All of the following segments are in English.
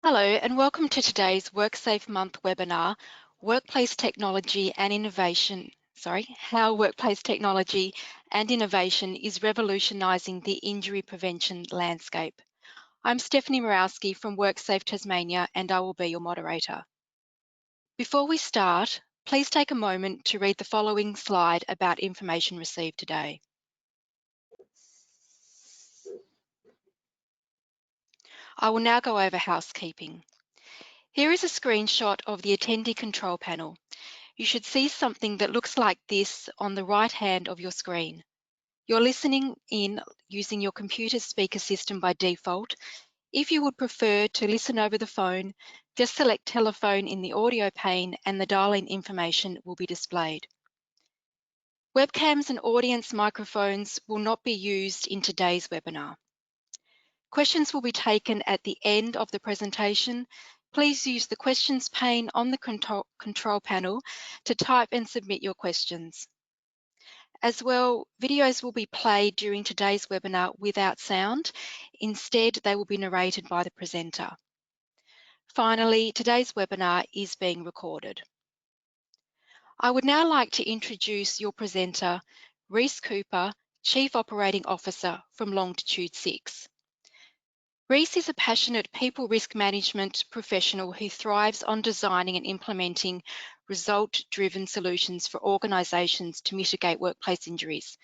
Hello and welcome to today's WorkSafe Month webinar, Workplace Technology and Innovation, how Workplace Technology and Innovation is revolutionising the injury prevention landscape. I'm Stephanie Morawski from WorkSafe Tasmania and I will be your moderator. Before we start, please take a moment to read the following slide about information received today. I will now go over housekeeping. Here is a screenshot of the attendee control panel. You should see something that looks like this on the right hand of your screen. You're listening in using your computer speaker system by default. If you would prefer to listen over the phone, just select telephone in the audio pane and the dial-in information will be displayed. Webcams and audience microphones will not be used in today's webinar. Questions will be taken at the end of the presentation. Please use the questions pane on the control panel to type and submit your questions. As well, videos will be played during today's webinar without sound. Instead, they will be narrated by the presenter. Finally, today's webinar is being recorded. I would now like to introduce your presenter, Rhys Cooper, Chief Operating Officer from Longitude 6. Rhys is a passionate people risk management professional who thrives on designing and implementing result-driven solutions for organisations to mitigate workplace injuries.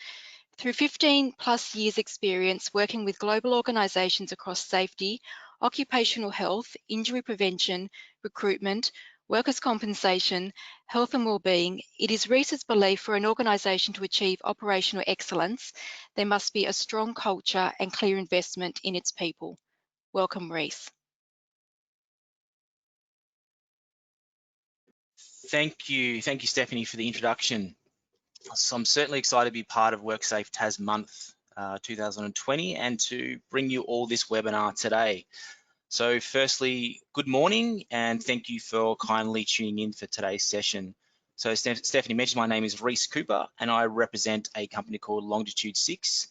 Through 15+ years experience working with global organisations across safety, occupational health, injury prevention, recruitment, workers' compensation, health and wellbeing, it is Rhys's belief for an organisation to achieve operational excellence, there must be a strong culture and clear investment in its people. Welcome, Rhys. Thank you, Stephanie, for the introduction. So I'm certainly excited to be part of WorkSafe Tas Month 2020 and to bring you all this webinar today. So firstly, good morning and thank you for kindly tuning in for today's session. So Stephanie mentioned, my name is Rhys Cooper and I represent a company called Longitude 6.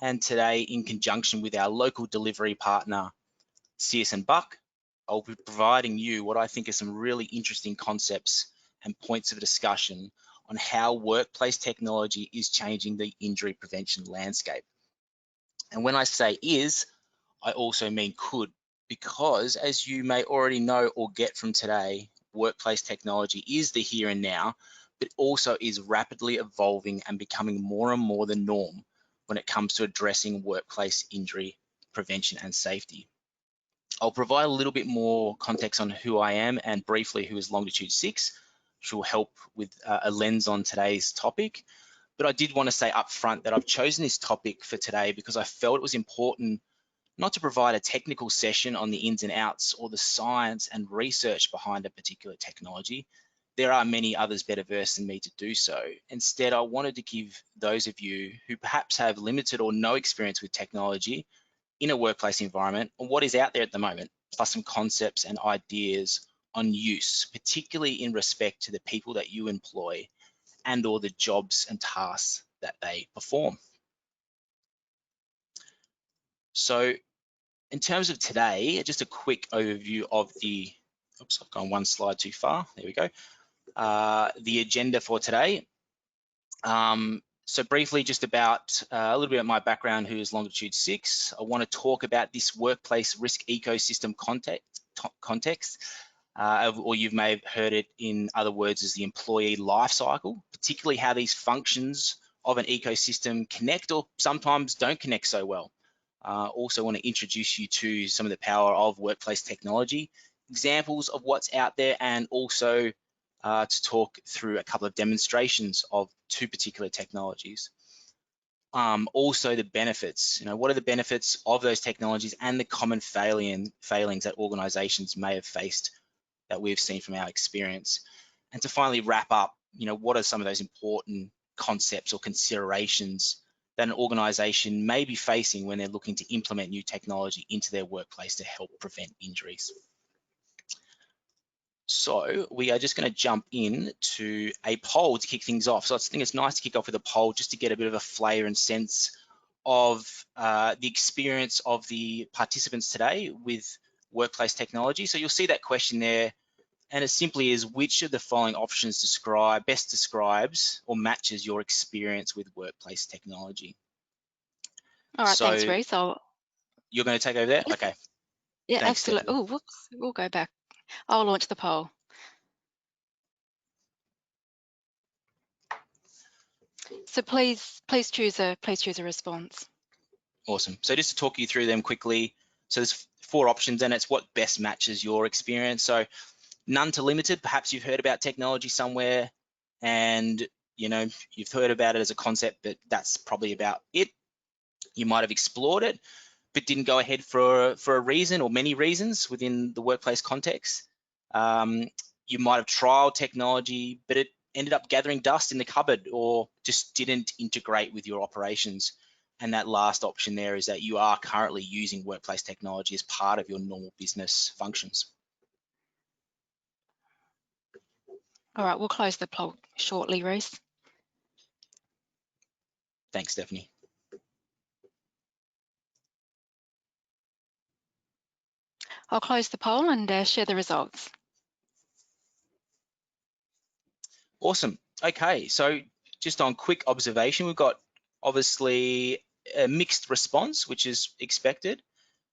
And today, in conjunction with our local delivery partner, Sears & Buck, I'll be providing you what I think are some really interesting concepts and points of discussion on how workplace technology is changing the injury prevention landscape. And when I say is, I also mean could, because as you may already know or get from today, workplace technology is the here and now, but also is rapidly evolving and becoming more and more the norm when it comes to addressing workplace injury prevention and safety. I'll provide a little bit more context on who I am and briefly who is Longitude 6, which will help with a lens on today's topic. But I did want to say up front that I've chosen this topic for today because I felt it was important not to provide a technical session on the ins and outs or the science and research behind a particular technology. There are many others better versed than me to do so. Instead, I wanted to give those of you who perhaps have limited or no experience with technology in a workplace environment on what is out there at the moment, plus some concepts and ideas on use, particularly in respect to the people that you employ and or the jobs and tasks that they perform. So in terms of today, just a quick overview of the, oops, I've gone one slide too far, there we go. The agenda for today. So briefly, just about a little bit of my background, who is Longitude 6. I want to talk about this workplace risk ecosystem context, or you may have heard it in other words as the employee life cycle, particularly how these functions of an ecosystem connect or sometimes don't connect so well. Also want to introduce you to some of the power of workplace technology, examples of what's out there, and also to talk through a couple of demonstrations of two particular technologies. Also the benefits, what are the benefits of those technologies and the common failings that organizations may have faced that we've seen from our experience. And to finally wrap up, what are some of those important concepts or considerations that an organization may be facing when they're looking to implement new technology into their workplace to help prevent injuries. So we are just going to jump in to a poll to kick things off. So I think it's nice to kick off with a poll just to get a bit of a flavor and sense of the experience of the participants today with workplace technology. So you'll see that question there, and it simply is, which of the following options best describes or matches your experience with workplace technology? All right, thanks, So Rhys. you're going to take over there? Yes, Okay, yeah, thanks, absolutely. Stephanie. Oh, whoops, we'll go back. I'll launch the poll. So please choose a response. Awesome. So just to talk you through them quickly, so there's 4 options, and it's what best matches your experience. So none to limited. Perhaps you've heard about technology somewhere, and you've heard about it as a concept, but that's probably about it. You might have explored it, but didn't go ahead for a reason or many reasons within the workplace context. You might have trialed technology, but it ended up gathering dust in the cupboard or just didn't integrate with your operations. And that last option there is that you are currently using workplace technology as part of your normal business functions. All right, we'll close the poll shortly, Rhys. Thanks, Stephanie. I'll close the poll and share the results. Awesome. Okay, so just on quick observation, we've got obviously a mixed response, which is expected.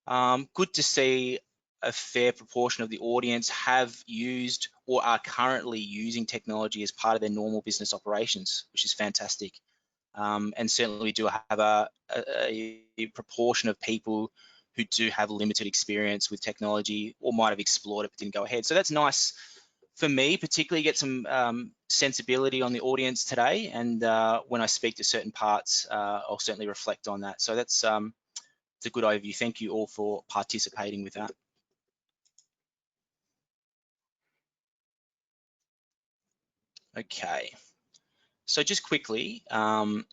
Good to see a fair proportion of the audience have used or are currently using technology as part of their normal business operations, which is fantastic. And certainly we do have a proportion of people who do have limited experience with technology or might have explored it but didn't go ahead. So that's nice for me, particularly get some sensibility on the audience today. And when I speak to certain parts, I'll certainly reflect on that. So that's it's a good overview. Thank you all for participating with that. Okay, so just quickly on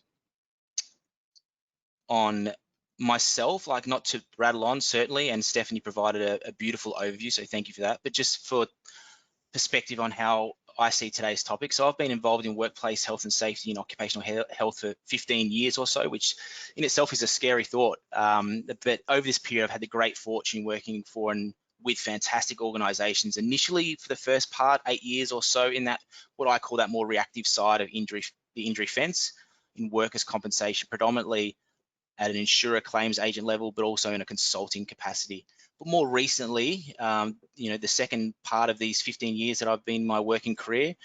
myself, like not to rattle on certainly, and Stephanie provided a beautiful overview, so thank you for that, but just for perspective on how I see today's topic. So I've been involved in workplace health and safety and occupational health for 15 years or so, which in itself is a scary thought. But over this period, I've had the great fortune working for and with fantastic organizations, initially for the first part, 8 years or so in that, what I call that more reactive side of the injury fence in workers' compensation, predominantly at an insurer claims agent level, but also in a consulting capacity. But more recently, the second part of these 15 years that I've been in my working career,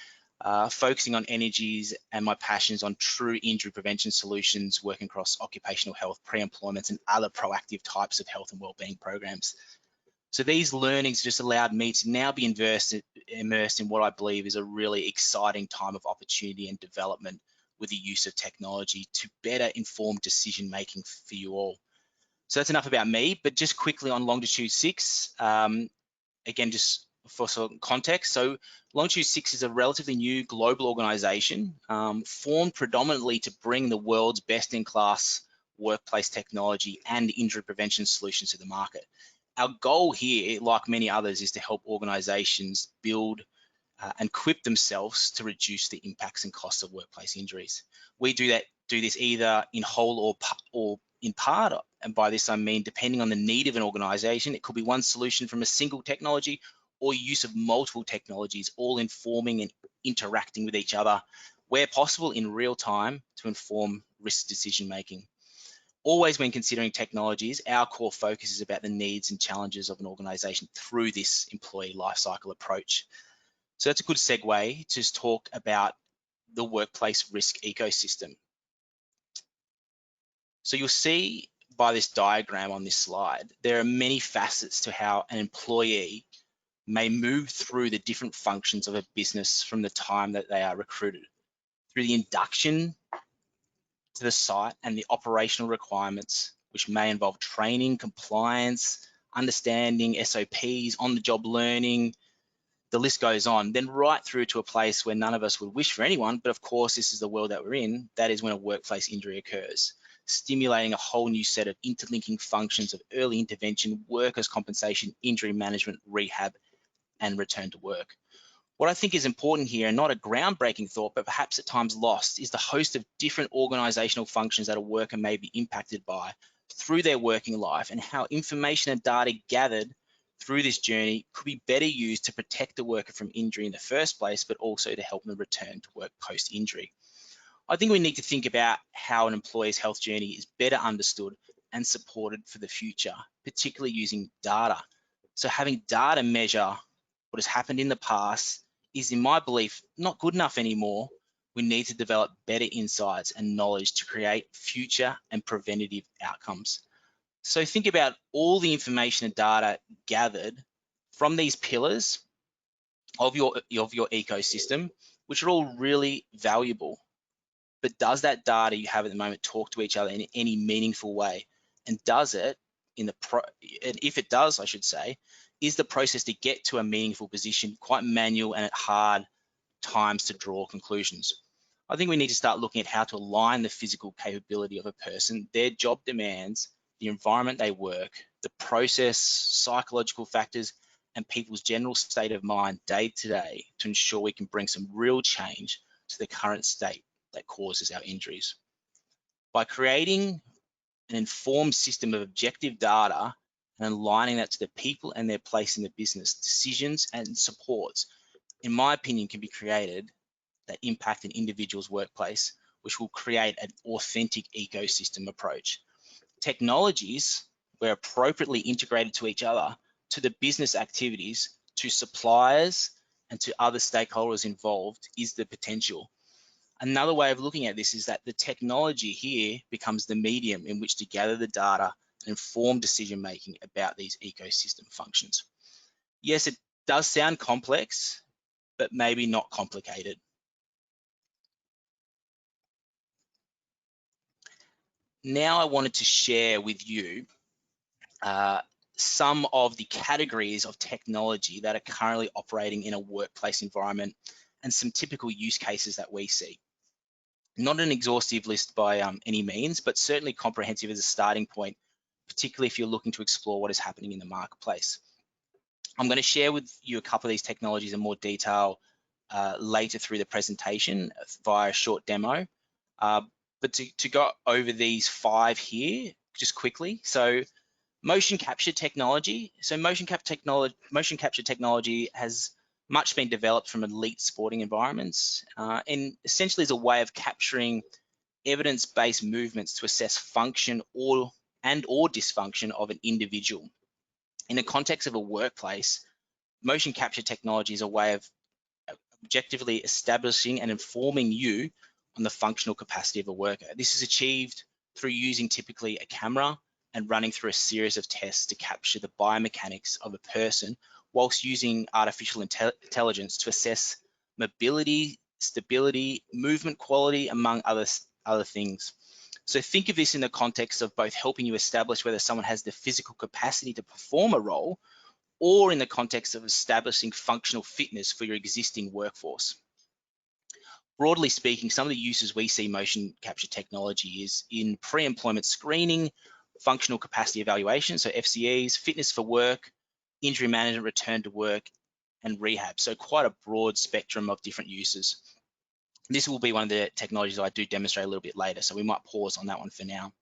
focusing on energies and my passions on true injury prevention solutions, working across occupational health, pre-employment, and other proactive types of health and wellbeing programs. So these learnings just allowed me to now be immersed in what I believe is a really exciting time of opportunity and development with the use of technology to better inform decision making for you all. So that's enough about me, but just quickly on Longitude 6, again, just for some context. So Longitude 6 is a relatively new global organization formed predominantly to bring the world's best-in-class workplace technology and injury prevention solutions to the market. Our goal here, like many others, is to help organizations build and equip themselves to reduce the impacts and costs of workplace injuries. We do this either in whole or in part, and by this I mean depending on the need of an organization. It could be one solution from a single technology or use of multiple technologies, all informing and interacting with each other where possible in real time to inform risk decision making. Always when considering technologies, our core focus is about the needs and challenges of an organization through this employee lifecycle approach. So that's a good segue to talk about the workplace risk ecosystem. So you'll see by this diagram on this slide, there are many facets to how an employee may move through the different functions of a business from the time that they are recruited, through the induction to the site and the operational requirements, which may involve training, compliance, understanding SOPs, on-the-job learning, the list goes on, then right through to a place where none of us would wish for anyone, but of course this is the world that we're in, that is when a workplace injury occurs, stimulating a whole new set of interlinking functions of early intervention, workers' compensation, injury management, rehab, and return to work. What I think is important here, and not a groundbreaking thought, but perhaps at times lost, is the host of different organizational functions that a worker may be impacted by through their working life and how information and data gathered through this journey could be better used to protect the worker from injury in the first place, but also to help them return to work post-injury. I think we need to think about how an employee's health journey is better understood and supported for the future, particularly using data. So having data measure what has happened in the past is, in my belief, not good enough anymore. We need to develop better insights and knowledge to create future and preventative outcomes. So think about all the information and data gathered from these pillars of your ecosystem, which are all really valuable. But does that data you have at the moment talk to each other in any meaningful way? And does it, and if it does, I should say, is the process to get to a meaningful position quite manual and at hard times to draw conclusions? I think we need to start looking at how to align the physical capability of a person, their job demands, the environment they work, the process, psychological factors, and people's general state of mind day to day to ensure we can bring some real change to the current state that causes our injuries. By creating an informed system of objective data and aligning that to the people and their place in the business, decisions and supports, in my opinion, can be created that impact an individual's workplace, which will create an authentic ecosystem approach. Technologies, where appropriately integrated to each other, to the business activities, to suppliers, and to other stakeholders involved, is the potential. Another way of looking at this is that the technology here becomes the medium in which to gather the data and inform decision-making about these ecosystem functions. Yes, it does sound complex, but maybe not complicated. Now I wanted to share with you some of the categories of technology that are currently operating in a workplace environment and some typical use cases that we see. Not an exhaustive list by any means, but certainly comprehensive as a starting point, particularly if you're looking to explore what is happening in the marketplace. I'm going to share with you a couple of these technologies in more detail later through the presentation via a short demo. But to go over these 5 here just quickly. So motion capture technology. So motion capture technology has much been developed from elite sporting environments and essentially is a way of capturing evidence-based movements to assess function or dysfunction of an individual. In the context of a workplace, motion capture technology is a way of objectively establishing and informing you on the functional capacity of a worker. This is achieved through using typically a camera and running through a series of tests to capture the biomechanics of a person, whilst using artificial intelligence to assess mobility, stability, movement quality, among other things. So think of this in the context of both helping you establish whether someone has the physical capacity to perform a role, or in the context of establishing functional fitness for your existing workforce. Broadly speaking, some of the uses we see motion capture technology is in pre-employment screening, functional capacity evaluation, so FCEs, fitness for work, injury management, return to work, and rehab. So quite a broad spectrum of different uses. This will be one of the technologies I do demonstrate a little bit later, so we might pause on that one for now.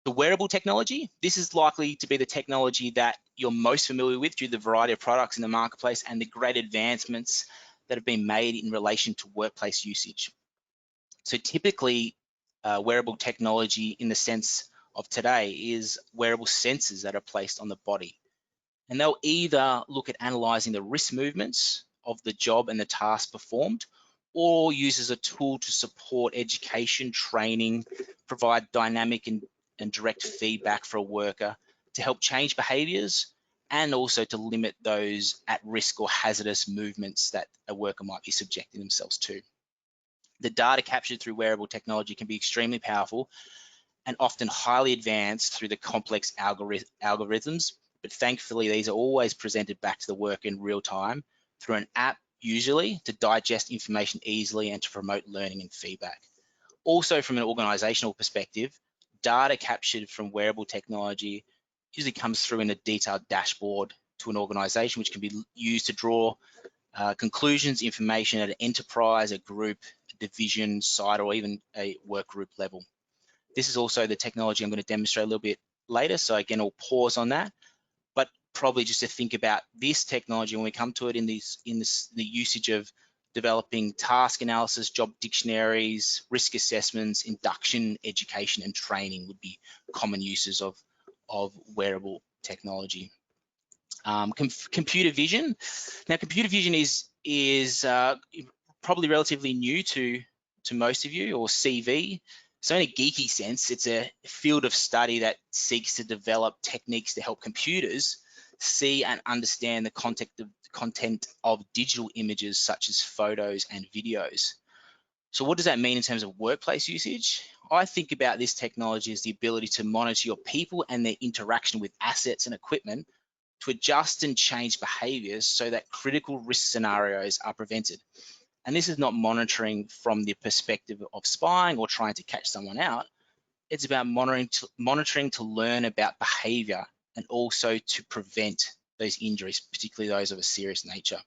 The wearable technology, this is likely to be the technology that you're most familiar with due to the variety of products in the marketplace and the great advancements that have been made in relation to workplace usage. So typically, wearable technology in the sense of today is wearable sensors that are placed on the body. And they'll either look at analyzing the wrist movements of the job and the task performed, or use as a tool to support education, training, provide dynamic and direct feedback for a worker to help change behaviors and also to limit those at-risk or hazardous movements that a worker might be subjecting themselves to. The data captured through wearable technology can be extremely powerful and often highly advanced through the complex algorithms, but thankfully these are always presented back to the worker in real time through an app, usually, to digest information easily and to promote learning and feedback. Also, from an organizational perspective, data captured from wearable technology usually comes through in a detailed dashboard to an organization, which can be used to draw conclusions, information at an enterprise, a group, a division, site, or even a work group level. This is also the technology I'm going to demonstrate a little bit later, so again, I'll pause on that. But probably just to think about this technology when we come to it in the usage of developing task analysis, job dictionaries, risk assessments, induction, education, and training would be common uses of wearable technology. Computer vision. Now, computer vision is probably relatively new to most of you, or CV. So in a geeky sense, it's a field of study that seeks to develop techniques to help computers see and understand the content of digital images such as photos and videos. So what does that mean in terms of workplace usage? I think about this technology as the ability to monitor your people and their interaction with assets and equipment to adjust and change behaviors so that critical risk scenarios are prevented. And this is not monitoring from the perspective of spying or trying to catch someone out. It's about monitoring to learn about behavior and also to prevent those injuries, particularly those of a serious nature.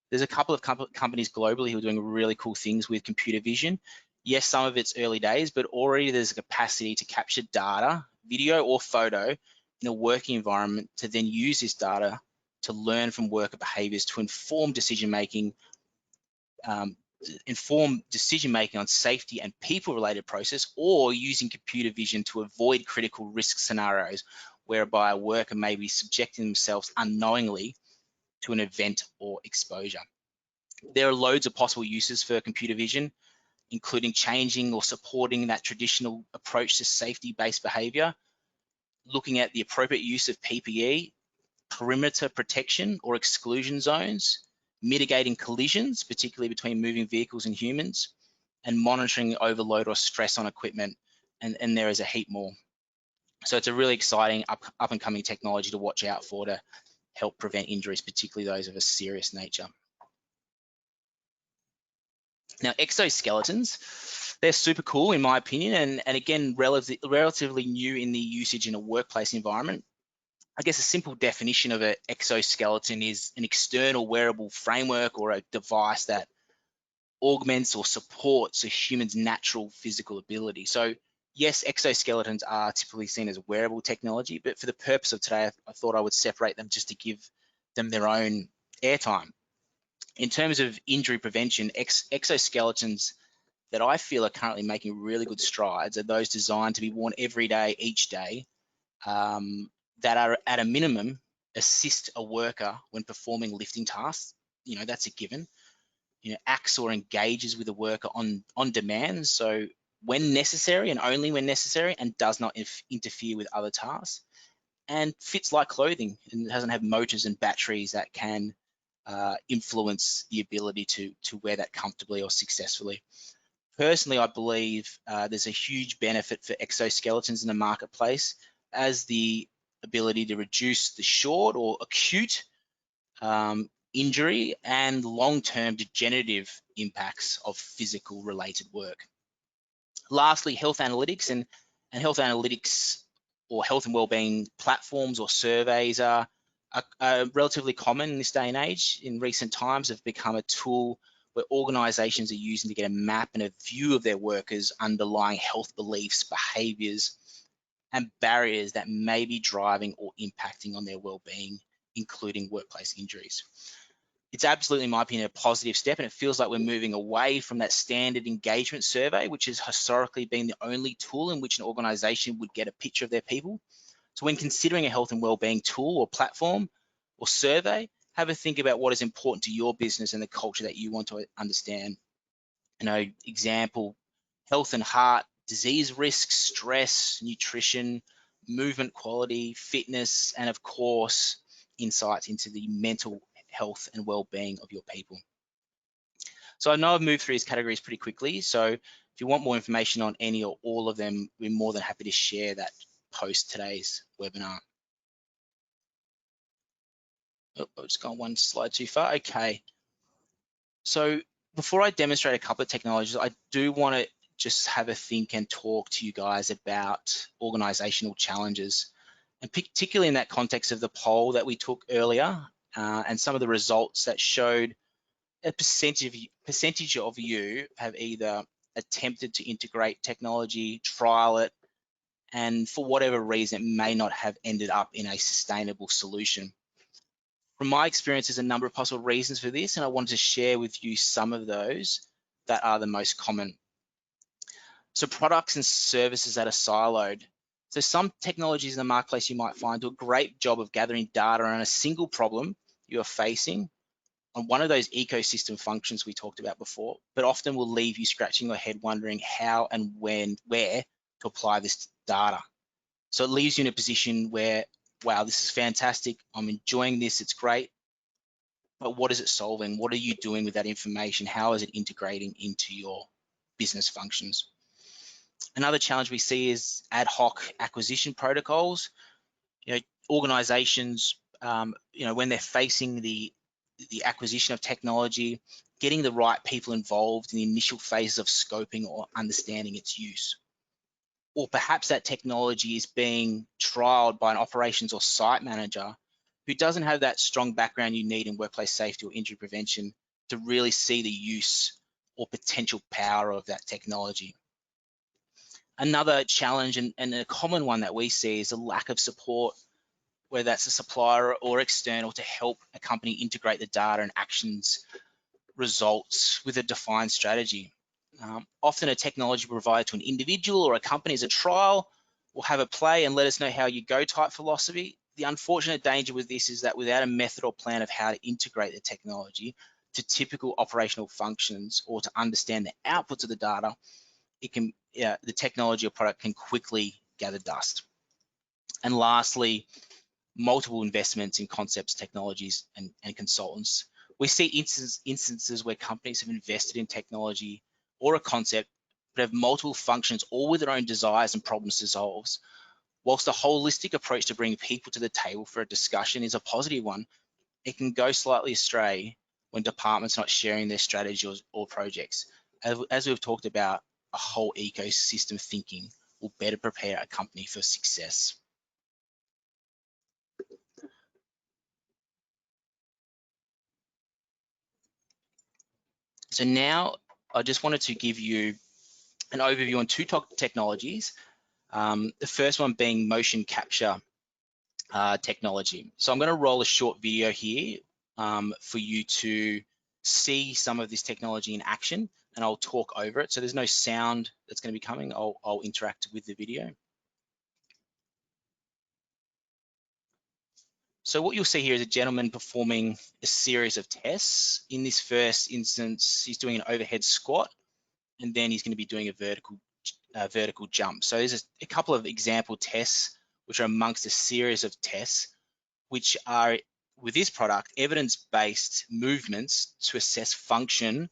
There's a couple of companies globally who are doing really cool things with computer vision. Yes, some of it's early days, but already there's a capacity to capture data, video or photo in a working environment to then use this data to learn from worker behaviors to inform decision-making on safety and people-related process, or using computer vision to avoid critical risk scenarios whereby a worker may be subjecting themselves unknowingly to an event or exposure. There are loads of possible uses for computer vision, including changing or supporting that traditional approach to safety-based behavior, looking at the appropriate use of PPE, perimeter protection or exclusion zones, mitigating collisions, particularly between moving vehicles and humans, and monitoring overload or stress on equipment, and there is a heap more. So it's a really exciting up and coming technology to watch out for to help prevent injuries, particularly those of a serious nature. Now, exoskeletons, they're super cool in my opinion, and again, relatively new in the usage in a workplace environment. I guess a simple definition of an exoskeleton is an external wearable framework or a device that augments or supports a human's natural physical ability. So yes, exoskeletons are typically seen as wearable technology, but for the purpose of today, I thought I would separate them just to give them their own airtime. In terms of injury prevention, exoskeletons that I feel are currently making really good strides are those designed to be worn every day, each day, that are at a minimum assist a worker when performing lifting tasks. You know, that's a given. You know, acts or engages with a worker on demand, so when necessary and only when necessary, and does not interfere with other tasks, and fits like clothing and doesn't have motors and batteries that can influence the ability to wear that comfortably or successfully. Personally, I believe there's a huge benefit for exoskeletons in the marketplace as the ability to reduce the short or acute injury and long-term degenerative impacts of physical related work. Lastly, health analytics and health analytics or health and wellbeing platforms or surveys are relatively common in this day and age. In recent times, have become a tool where organizations are using to get a map and a view of their workers' underlying health beliefs, behaviors, and barriers that may be driving or impacting on their well-being, including workplace injuries. It's absolutely, in my opinion, a positive step, and it feels like we're moving away from that standard engagement survey, which has historically been the only tool in which an organization would get a picture of their people. So when considering a health and wellbeing tool or platform or survey, have a think about what is important to your business and the culture that you want to understand. You know, example, health and heart disease risks, stress, nutrition, movement quality, fitness, and of course, insights into the mental health and well-being of your people. So I know I've moved through these categories pretty quickly. So if you want more information on any or all of them, we're more than happy to share that post today's webinar. Oh, I've just gone one slide too far. Okay. So before I demonstrate a couple of technologies, I do want to just have a think and talk to you guys about organizational challenges, and particularly in that context of the poll that we took earlier and some of the results that showed a percentage of you have either attempted to integrate technology, trial it, and for whatever reason, it may not have ended up in a sustainable solution. From my experience, there's a number of possible reasons for this, and I wanted to share with you some of those that are the most common. So products and services that are siloed. So some technologies in the marketplace you might find do a great job of gathering data on a single problem you're facing on one of those ecosystem functions we talked about before, but often will leave you scratching your head wondering how and when, where to apply this data. So it leaves you in a position where, wow, this is fantastic, I'm enjoying this, it's great, but what is it solving? What are you doing with that information? How is it integrating into your business functions? Another challenge we see is ad hoc acquisition protocols. Organizations, when they're facing the acquisition of technology, getting the right people involved in the initial phases of scoping or understanding its use. Or perhaps that technology is being trialed by an operations or site manager who doesn't have that strong background you need in workplace safety or injury prevention to really see the use or potential power of that technology. Another challenge and a common one that we see is a lack of support, whether that's a supplier or external, to help a company integrate the data and actions results with a defined strategy. Often a technology provided to an individual or a company as a trial will have a play and let us know how you go type philosophy. The unfortunate danger with this is that without a method or plan of how to integrate the technology to typical operational functions or to understand the outputs of the data, the technology or product can quickly gather dust. And lastly, multiple investments in concepts, technologies, and consultants. We see instances where companies have invested in technology or a concept, but have multiple functions, all with their own desires and problems to solve. Whilst the holistic approach to bringing people to the table for a discussion is a positive one, it can go slightly astray when departments are not sharing their strategies or projects. As we've talked about, a whole ecosystem thinking will better prepare a company for success. So now I just wanted to give you an overview on two technologies. The first one being motion capture technology. So I'm going to roll a short video here for you to see some of this technology in action, and I'll talk over it. So there's no sound that's going to be coming. I'll interact with the video. So what you'll see here is a gentleman performing a series of tests. In this first instance, he's doing an overhead squat, and then he's going to be doing a vertical jump. So there's a couple of example tests which are amongst a series of tests which are, with this product, evidence-based movements to assess function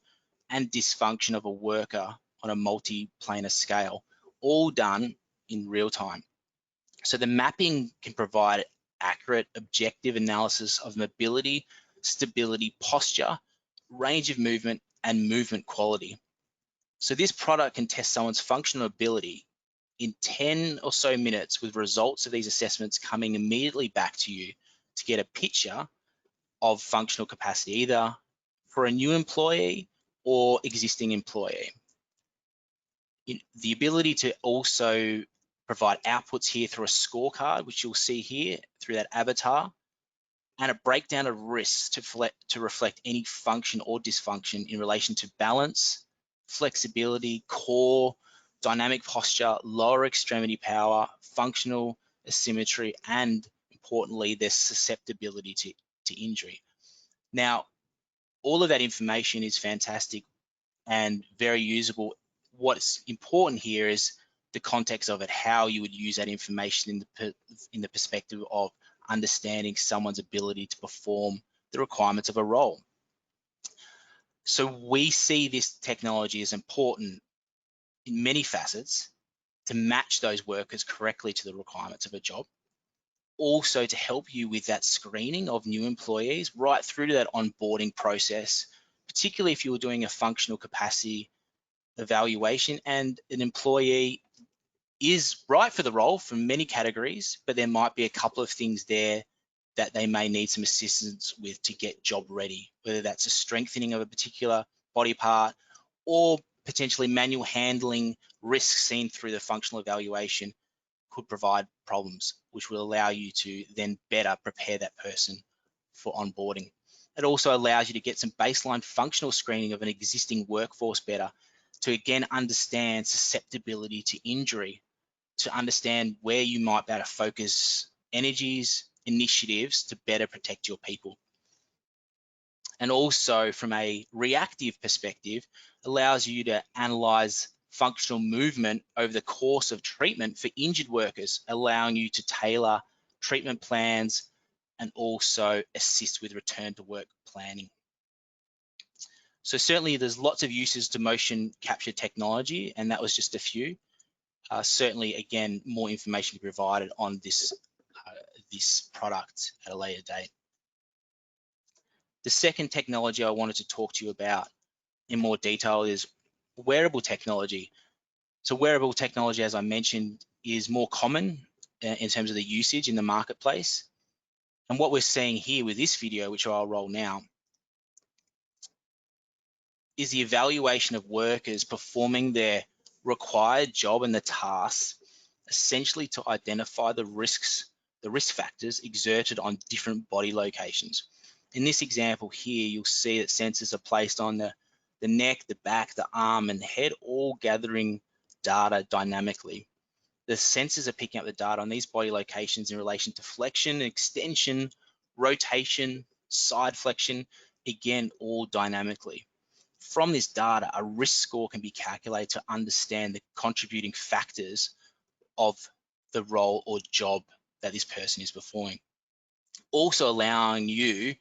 and dysfunction of a worker on a multi-planar scale, all done in real time. So the mapping can provide accurate, objective analysis of mobility, stability, posture, range of movement, and movement quality. So this product can test someone's functional ability in 10 or so minutes, with results of these assessments coming immediately back to you to get a picture of functional capacity, either for a new employee or existing employee. The ability to also provide outputs here through a scorecard, which you'll see here through that avatar, and a breakdown of risks to reflect any function or dysfunction in relation to balance, flexibility, core, dynamic posture, lower extremity power, functional asymmetry, and importantly, their susceptibility to injury. Now, all of that information is fantastic and very usable. What's important here is the context of it, how you would use that information in the perspective of understanding someone's ability to perform the requirements of a role. So we see this technology as important in many facets to match those workers correctly to the requirements of a job. Also to help you with that screening of new employees right through to that onboarding process, particularly if you were doing a functional capacity evaluation and an employee is right for the role for many categories, but there might be a couple of things there that they may need some assistance with to get job ready, whether that's a strengthening of a particular body part or potentially manual handling risks seen through the functional evaluation. could provide problems, which will allow you to then better prepare that person for onboarding. It also allows you to get some baseline functional screening of an existing workforce better, to again understand susceptibility to injury, to understand where you might better focus energies, initiatives to better protect your people. And also from a reactive perspective, allows you to analyze functional movement over the course of treatment for injured workers, allowing you to tailor treatment plans and also assist with return to work planning. So certainly there's lots of uses to motion capture technology, and that was just a few. Certainly, again, more information to be provided on this, this product at a later date. The second technology I wanted to talk to you about in more detail is wearable technology. So wearable technology, as I mentioned, is more common in terms of the usage in the marketplace. And what we're seeing here with this video, which I'll roll now, is the evaluation of workers performing their required job and the tasks, essentially to identify the risk factors exerted on different body locations. In this example here, you'll see that sensors are placed on the neck, the back, the arm, and the head, all gathering data dynamically. The sensors are picking up the data on these body locations in relation to flexion, extension, rotation, side flexion, again, all dynamically. From this data, a risk score can be calculated to understand the contributing factors of the role or job that this person is performing. Also allowing you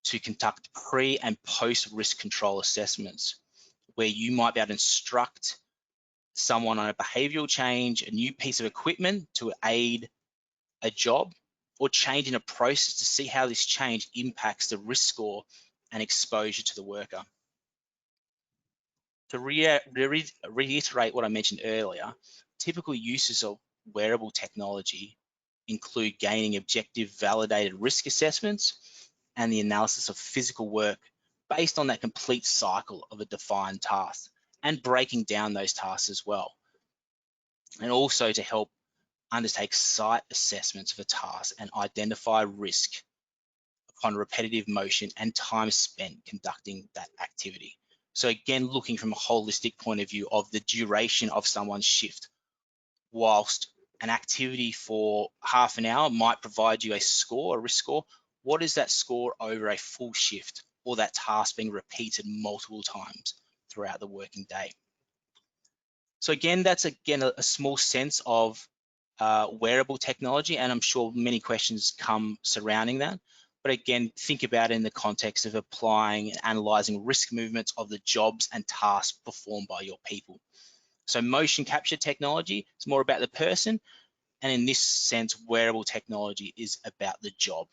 to conduct pre and post risk control assessments, where you might be able to instruct someone on a behavioral change, a new piece of equipment to aid a job, or change in a process to see how this change impacts the risk score and exposure to the worker. To reiterate what I mentioned earlier, typical uses of wearable technology include gaining objective validated risk assessments and the analysis of physical work based on that complete cycle of a defined task, and breaking down those tasks as well. And also to help undertake site assessments of a task and identify risk upon repetitive motion and time spent conducting that activity. So again, looking from a holistic point of view of the duration of someone's shift. Whilst an activity for half an hour might provide you a score, a risk score, what is that score over a full shift, or that task being repeated multiple times throughout the working day? So again, that's a small sense of wearable technology, and I'm sure many questions come surrounding that. But again, think about it in the context of applying and analyzing risk movements of the jobs and tasks performed by your people. So motion capture technology is more about the person, and in this sense, wearable technology is about the job.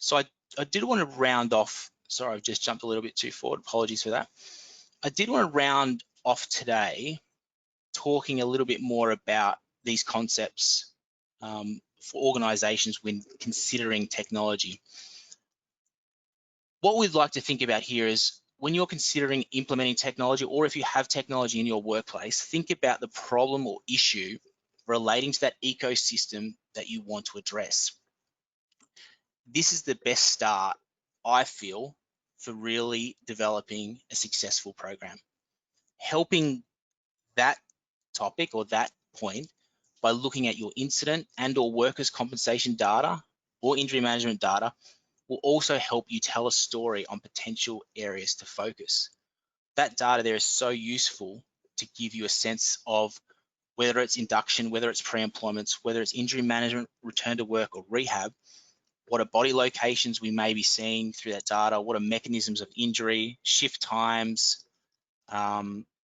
So I did want to round off, sorry, I've just jumped a little bit too forward, apologies for that. I did want to round off today talking a little bit more about these concepts for organizations when considering technology. What we'd like to think about here is when you're considering implementing technology, or if you have technology in your workplace, think about the problem or issue relating to that ecosystem that you want to address. This is the best start, I feel, for really developing a successful program. Helping that topic or that point by looking at your incident and or workers' compensation data or injury management data will also help you tell a story on potential areas to focus. That data there is so useful to give you a sense of whether it's induction, whether it's pre-employment, whether it's injury management, return to work, or rehab. What are body locations we may be seeing through that data? What are mechanisms of injury, shift times?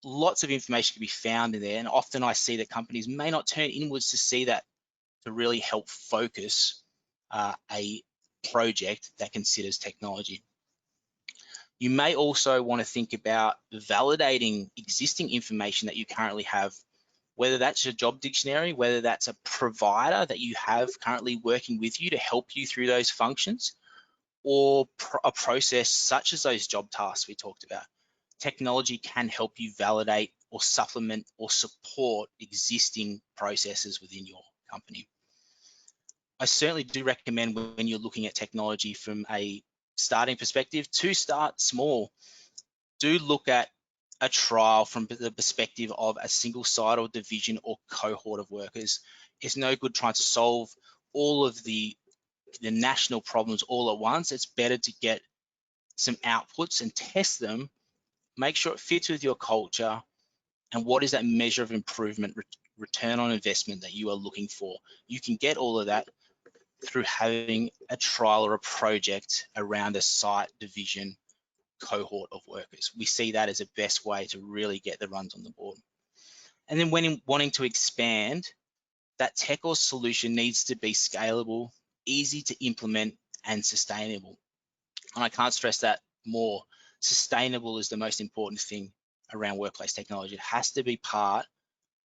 Lots of information can be found in there, and often I see that companies may not turn inwards to see that to really help focus a project that considers technology. You may also want to think about validating existing information that you currently have, whether that's your job dictionary, whether that's a provider that you have currently working with you to help you through those functions, or a process such as those job tasks we talked about. technology can help you validate or supplement or support existing processes within your company. I certainly do recommend when you're looking at technology from a starting perspective to start small. Do look at a trial from the perspective of a single site or division or cohort of workers. It's no good trying to solve all of the national problems all at once. It's better to get some outputs and test them, make sure it fits with your culture, and what is that measure of improvement, return on investment that you are looking for. You can get all of that through having a trial or a project around a site, division, cohort of workers. We see that as a best way to really get the runs on the board. And then when wanting to expand, that tech or solution needs to be scalable, easy to implement, and sustainable. And I can't stress that more. Sustainable is the most important thing around workplace technology. It has to be part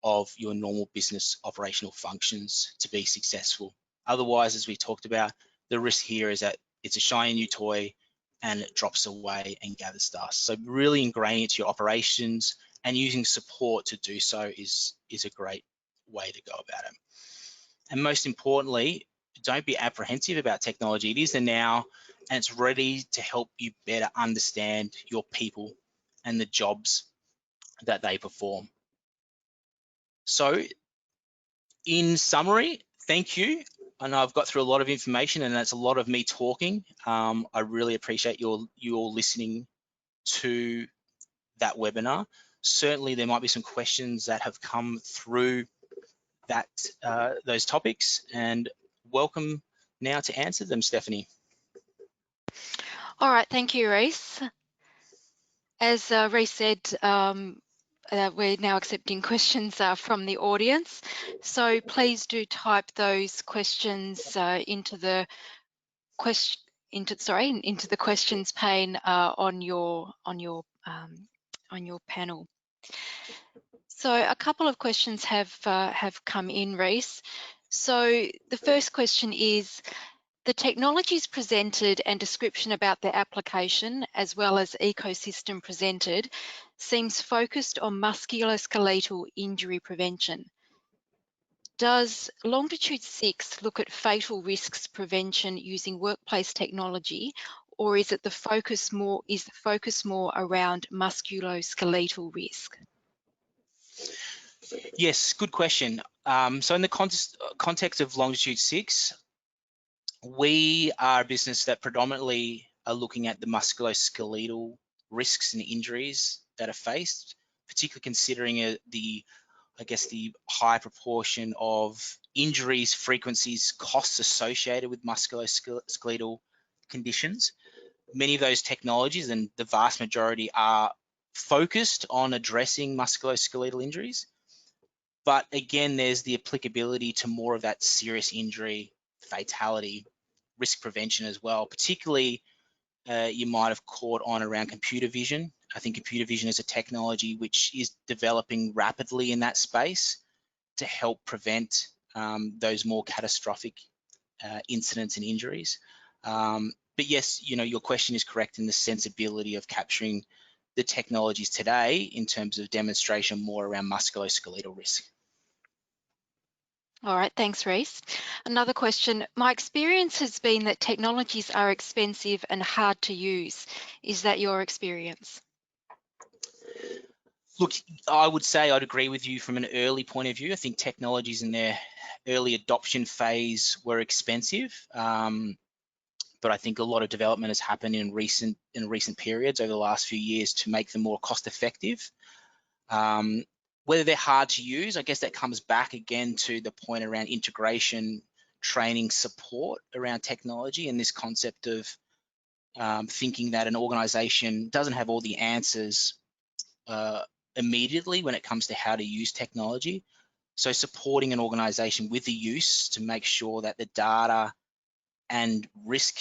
of your normal business operational functions to be successful. Otherwise, as we talked about, the risk here is that it's a shiny new toy and it drops away and gathers dust. So really ingraining it to your operations and using support to do so is a great way to go about it. And most importantly, don't be apprehensive about technology. It is the now, and it's ready to help you better understand your people and the jobs that they perform. So in summary, thank you. I know I've got through a lot of information and that's a lot of me talking. I really appreciate you all listening to that webinar. Certainly there might be some questions that have come through that those topics, and welcome now to answer them, Stephanie. All right, thank you, Rhys. As Rhys said, we're now accepting questions from the audience. So please do type those questions into the questions pane on your panel. So a couple of questions have come in, Rhys. So the first question is, the technologies presented and description about their application, as well as ecosystem presented, seems focused on musculoskeletal injury prevention. Does Longitude 6 look at fatal risks prevention using workplace technology, or is the focus more around musculoskeletal risk? Yes, good question. So in the context of Longitude 6, we are a business that predominantly are looking at the musculoskeletal risks and injuries that are faced, particularly considering the high proportion of injuries, frequencies, costs associated with musculoskeletal conditions. Many of those technologies, and the vast majority, are focused on addressing musculoskeletal injuries. But again, there's the applicability to more of that serious injury, fatality, risk prevention as well. Particularly, you might have caught on around computer vision. I think computer vision is a technology which is developing rapidly in that space to help prevent those more catastrophic incidents and injuries. But yes, your question is correct in the sensibility of capturing the technologies today in terms of demonstration more around musculoskeletal risk. All right, thanks, Rhys. Another question. My experience has been that technologies are expensive and hard to use. Is that your experience? Look, I would say I'd agree with you from an early point of view. I think technologies in their early adoption phase were expensive, but I think a lot of development has happened in recent periods over the last few years to make them more cost effective. Whether they're hard to use, I guess that comes back again to the point around integration, training, support around technology, and this concept of thinking that an organization doesn't have all the answers immediately when it comes to how to use technology. So supporting an organization with the use to make sure that the data and risk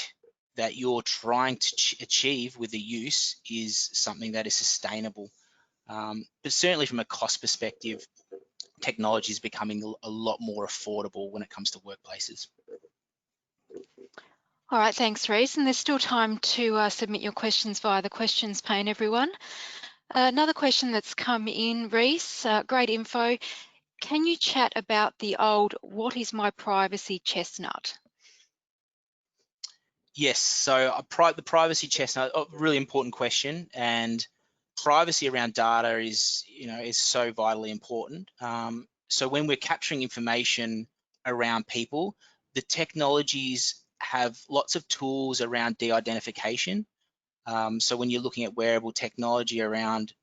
that you're trying to achieve with the use is something that is sustainable. But certainly from a cost perspective, technology is becoming a lot more affordable when it comes to workplaces. All right, thanks, Rhys. And there's still time to submit your questions via the questions pane, everyone. Another question that's come in, Rhys, great info. Can you chat about the old "what is my privacy" chestnut? Yes, so the privacy chestnut, a really important question, and privacy around data is, is so vitally important. So when we're capturing information around people, the technologies have lots of tools around de-identification. So when you're looking at wearable technology around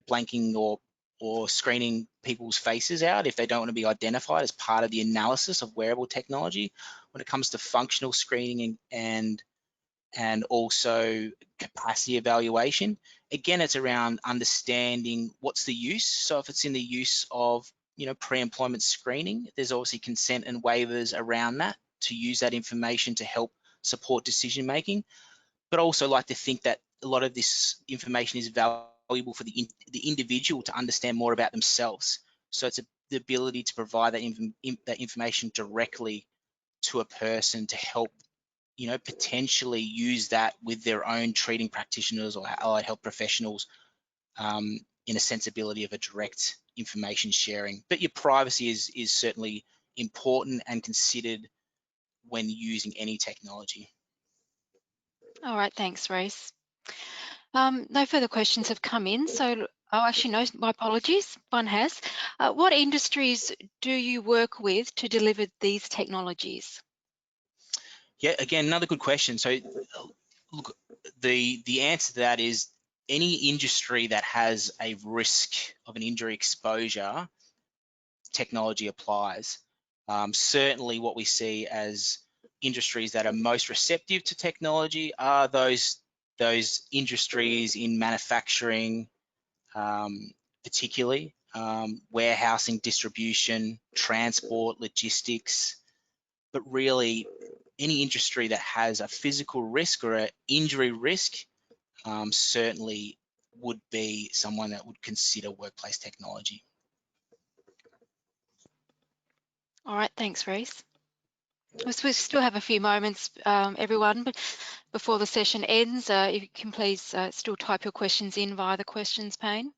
blanking or screening people's faces out if they don't want to be identified as part of the analysis of wearable technology, when it comes to functional screening and also capacity evaluation, again, it's around understanding what's the use. So if it's in the use of pre-employment screening, there's obviously consent and waivers around that to use that information to help support decision making. But also like to think that a lot of this information is valuable for the individual to understand more about themselves. So it's the ability to provide that information directly to a person to help, potentially use that with their own treating practitioners or allied health professionals, in a sensibility of a direct information sharing. But your privacy is certainly important and considered when using any technology. All right, thanks, Rhys. No further questions have come in, so actually, no, my apologies. One has. What industries do you work with to deliver these technologies? Yeah, again, another good question. So look, the answer to that is any industry that has a risk of an injury exposure, technology applies. Certainly what we see as industries that are most receptive to technology are those industries in manufacturing, particularly warehousing, distribution, transport, logistics, but really any industry that has a physical risk or an injury risk certainly would be someone that would consider workplace technology. All right, thanks, Rhys. We still have a few moments, everyone, but before the session ends, if you can please still type your questions in via the questions pane.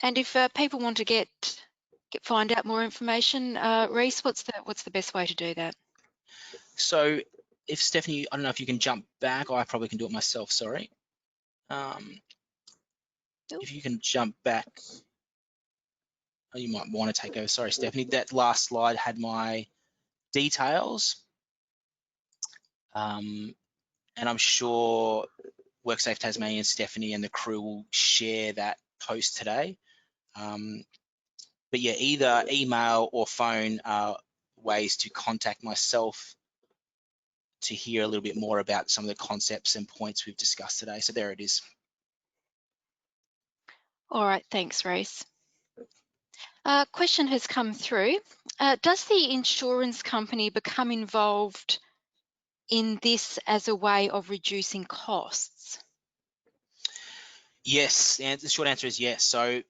And if people want to find out more information, Rhys, what's the best way to do that? So if Stephanie, I don't know if you can jump back, or I probably can do it myself, sorry. If you can jump back, you might want to take over. Sorry, Stephanie, that last slide had my details. And I'm sure WorkSafe Tasmania and Stephanie and the crew will share that post today. But yeah, either email or phone are ways to contact myself to hear a little bit more about some of the concepts and points we've discussed today. So there it is. All right, thanks, Rhys. Question has come through. Does the insurance company become involved in this as a way of reducing costs? Yes, and the short answer is yes. So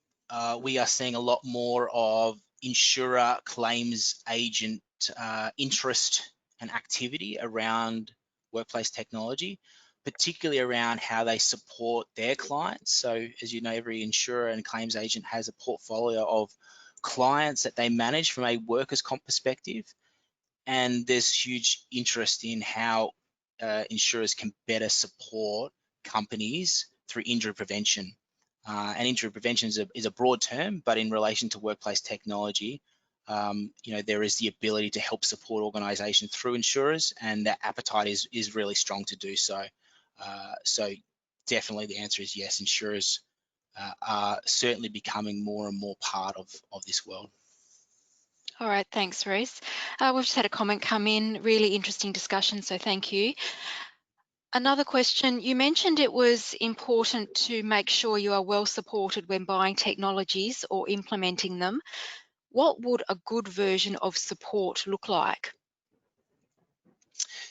we are seeing a lot more of insurer claims agent interest and activity around workplace technology, particularly around how they support their clients. So as you know, every insurer and claims agent has a portfolio of clients that they manage from a workers' comp perspective. And there's huge interest in how insurers can better support companies through injury prevention. And injury prevention is a broad term, but in relation to workplace technology, there is the ability to help support organizations through insurers, and that appetite is really strong to do so. So definitely the answer is yes, insurers are certainly becoming more and more part of this world. All right, thanks, Rhys. We've just had a comment come in, really interesting discussion, so thank you. Another question, you mentioned it was important to make sure you are well supported when buying technologies or implementing them. What would a good version of support look like?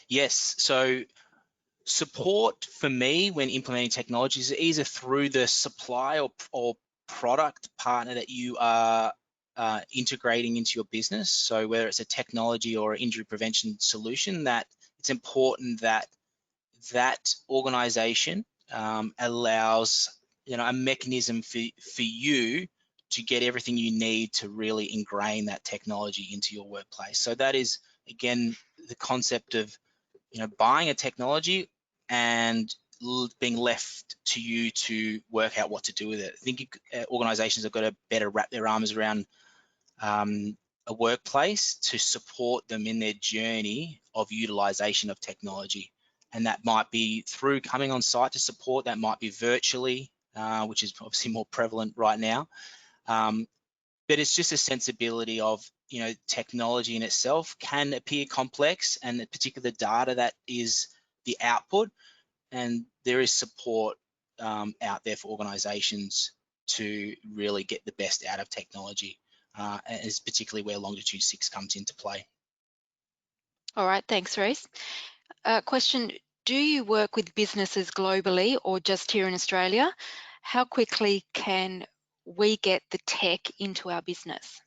Yes, so support for me when implementing technologies is either through the supply or product partner that you are integrating into your business. So whether it's a technology or an injury prevention solution, that it's important that that organization allows a mechanism for you to get everything you need to really ingrain that technology into your workplace. So that is, again, the concept of buying a technology and being left to you to work out what to do with it. I think organizations have got to better wrap their arms around a workplace to support them in their journey of utilization of technology. And that might be through coming on site to support, that might be virtually, which is obviously more prevalent right now. But it's just a sensibility of, technology in itself can appear complex, and the particular data that is the output, and there is support out there for organizations to really get the best out of technology, is particularly where Longitude 6 comes into play. All right, thanks, Rhys. Question, do you work with businesses globally or just here in Australia? How quickly can we get the tech into our business?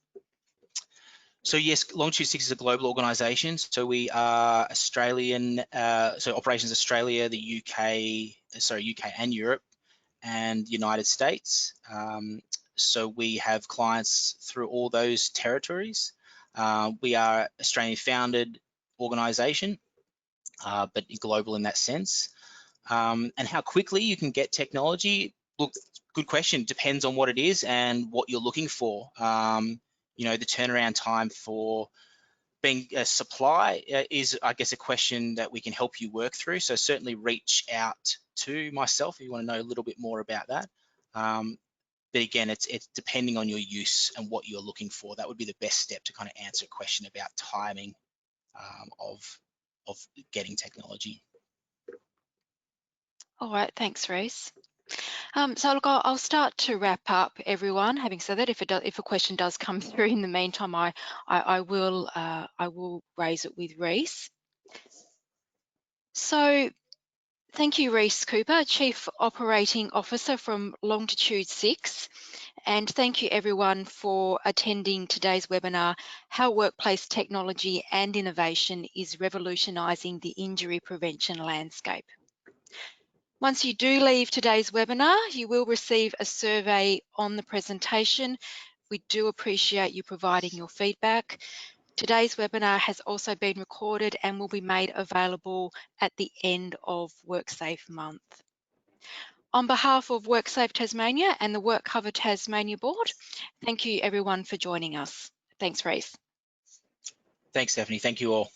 So yes, Longitude 6 is a global organisation. So we are Australian, so operations Australia, the UK and Europe, and United States. So we have clients through all those territories. We are Australian founded organisation, but global in that sense. And how quickly you can get technology, look, good question. Depends on what it is and what you're looking for. The turnaround time for being a supply is, I guess, a question that we can help you work through. So certainly reach out to myself if you want to know a little bit more about that. But again, it's depending on your use and what you're looking for. That would be the best step to kind of answer a question about timing of getting technology. All right, thanks, Rhys. So look, I'll start to wrap up, everyone. Having said that, if a question does come through in the meantime, I will raise it with Rhys. So thank you, Rhys Cooper, Chief Operating Officer from Longitude 6. And thank you, everyone, for attending today's webinar, How Workplace Technology and Innovation is Revolutionising the Injury Prevention Landscape. Once you do leave today's webinar, you will receive a survey on the presentation. We do appreciate you providing your feedback. Today's webinar has also been recorded and will be made available at the end of WorkSafe month. On behalf of WorkSafe Tasmania and the WorkCover Tasmania Board, thank you everyone for joining us. Thanks, Rhys. Thanks, Stephanie. Thank you all.